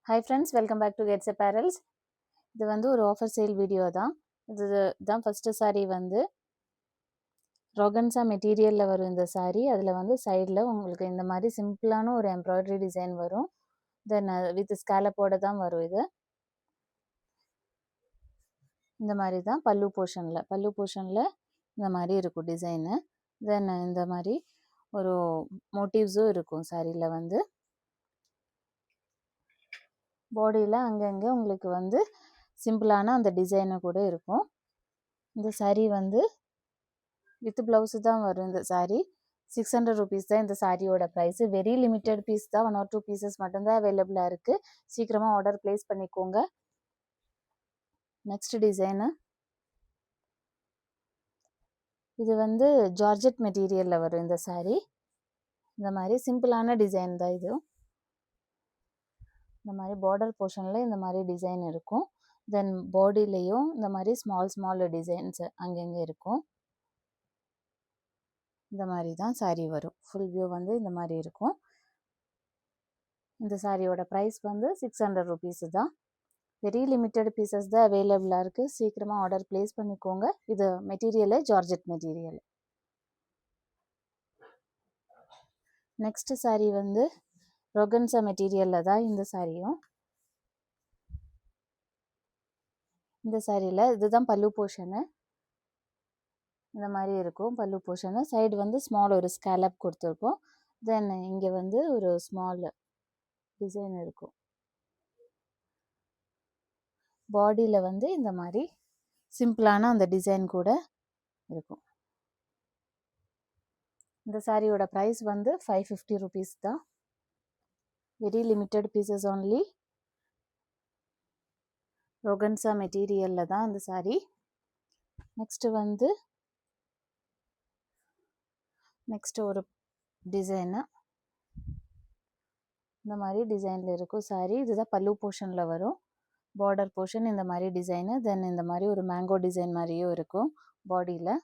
Hi friends, welcome back to Gets Apparels. இது வந்து ஒரு ஆஃபர் சேல் வீடியோ தான். இதுதான் ஃபர்ஸ்ட் saree வந்து ரோகன்சா மெட்டீரியலில் வரும் இந்த saree. அதில் வந்து சைடில் உங்களுக்கு இந்த மாதிரி சிம்பிளான ஒரு எம்ப்ராய்டரி டிசைன் வரும். தென் வித் ஸ்கேலப்போட தான் வரும். இது இந்த மாதிரி தான் பல்லு போர்ஷனில் இந்த மாதிரி இருக்கும் டிசைனு. தென் இந்த மாதிரி ஒரு மோட்டிவ்ஸும் இருக்கும் சாரியில். வந்து பாடியில் அங்கங்கே உங்களுக்கு வந்து சிம்பிளான அந்த டிசைனு கூட இருக்கும். இந்த saree வந்து வித் ப்ளவுஸு தான் வரும். இந்த saree 600 rupees தான் இந்த சாரியோட ப்ரைஸ். வெரி லிமிட்டட் பீஸ் தான், 1 or 2 pieces மட்டும்தான் அவைலபிளாக இருக்குது. சீக்கிரமாக ஆர்டர் ப்ளேஸ் பண்ணிக்கோங்க. நெக்ஸ்ட் டிசைனு இது வந்து ஜார்ஜெட் மெட்டீரியலில் வரும் இந்த saree. இந்த மாதிரி சிம்பிளான டிசைன் தான் இது. இந்த மாதிரி பார்டர் போர்ஷனில் இந்த மாதிரி டிசைன் இருக்கும். தென் பாடியிலையும் இந்த மாதிரி ஸ்மால் டிசைன்ஸ் அங்கங்கே இருக்கும். இந்த மாதிரி தான் saree வரும். ஃபுல் வியூ வந்து இந்த மாதிரி இருக்கும். இந்த சாரியோட ப்ரைஸ் வந்து 600 rupees தான். வெரி லிமிட்டட் பீசஸ் தான் அவைலபிளாக இருக்குது. சீக்கிரமாக ஆர்டர் ப்ளேஸ் பண்ணிக்கோங்க. இது material georgette material. Next saree வந்து ரோகன்சா மெட்டீரியலில் தான் இந்த சாரியும். இந்த சாரியில் இதுதான் பல்லு போர்ஷனு. இந்த மாதிரி இருக்கும் பல்லு போர்ஷனு. சைடு வந்து ஸ்மால் ஒரு ஸ்கேலப் கொடுத்துருக்கோம். தென் இங்கே வந்து ஒரு ஸ்மால் டிசைன் இருக்கும். பாடியில் வந்து இந்த மாதிரி சிம்பிளான அந்த டிசைன் கூட இருக்கும். இந்த சாரியோட ப்ரைஸ் வந்து 550 rupees தான். Very limited pieces only. ரோகன்சா மெட்டீரியலில் தான் இந்த saree. நெக்ஸ்ட் ஒரு டிசைனு இந்த மாதிரி டிசைனில் இருக்கும் saree. இதுதான் பல்லு போர்ஷனில் வரும். பார்டர் போர்ஷன் இந்த மாதிரி டிசைனு. தென் இந்த மாதிரி ஒரு மேங்கோ டிசைன் மாதிரியும் இருக்கும் பாடியில்.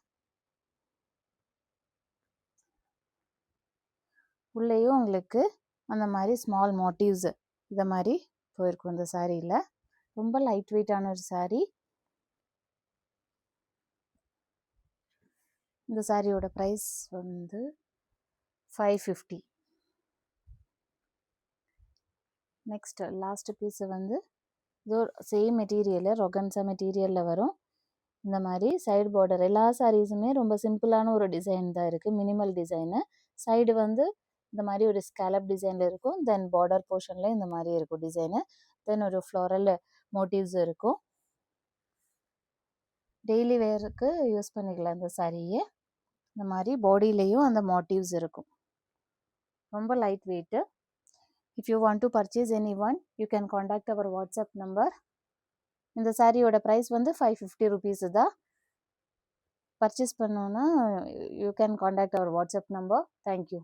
உள்ளேயும் உங்களுக்கு அந்த மாதிரி ஸ்மால் மோட்டிவ்ஸ் இதை மாதிரி போயிருக்கும் இந்த சாரியில். ரொம்ப லைட் வெயிட்டான ஒரு saree. இந்த சாரியோட ப்ரைஸ் வந்து 550. நெக்ஸ்ட் லாஸ்ட் பீஸு வந்து இது சேம் மெட்டீரியலு ரோகன்சா மெட்டீரியலில் வரும். இந்த மாதிரி சைடு பார்டர் எல்லா சாரீஸுமே ரொம்ப சிம்பிளான ஒரு டிசைன் தான் இருக்குது. Minimal design. சைடு வந்து இந்த மாதிரி ஒரு ஸ்கேலப் டிசைனில் இருக்கும். தென் பார்டர் போர்ஷனில் இந்த மாதிரி இருக்கும் டிசைனு. தென் ஒரு ஃப்ளோரல் மோட்டிவ்ஸ் இருக்கும். டெய்லி வேருக்கு யூஸ் பண்ணிக்கலாம் இந்த சாரியை. இந்த மாதிரி பாடியிலையும் அந்த மோட்டிவ்ஸ் இருக்கும். ரொம்ப light weight. If you want to purchase any one, you can contact our WhatsApp number. இந்த சாரியோட ப்ரைஸ் வந்து 550 rupees தான். பர்ச்சேஸ் பண்ணோன்னா you can contact our WhatsApp number. Thank you.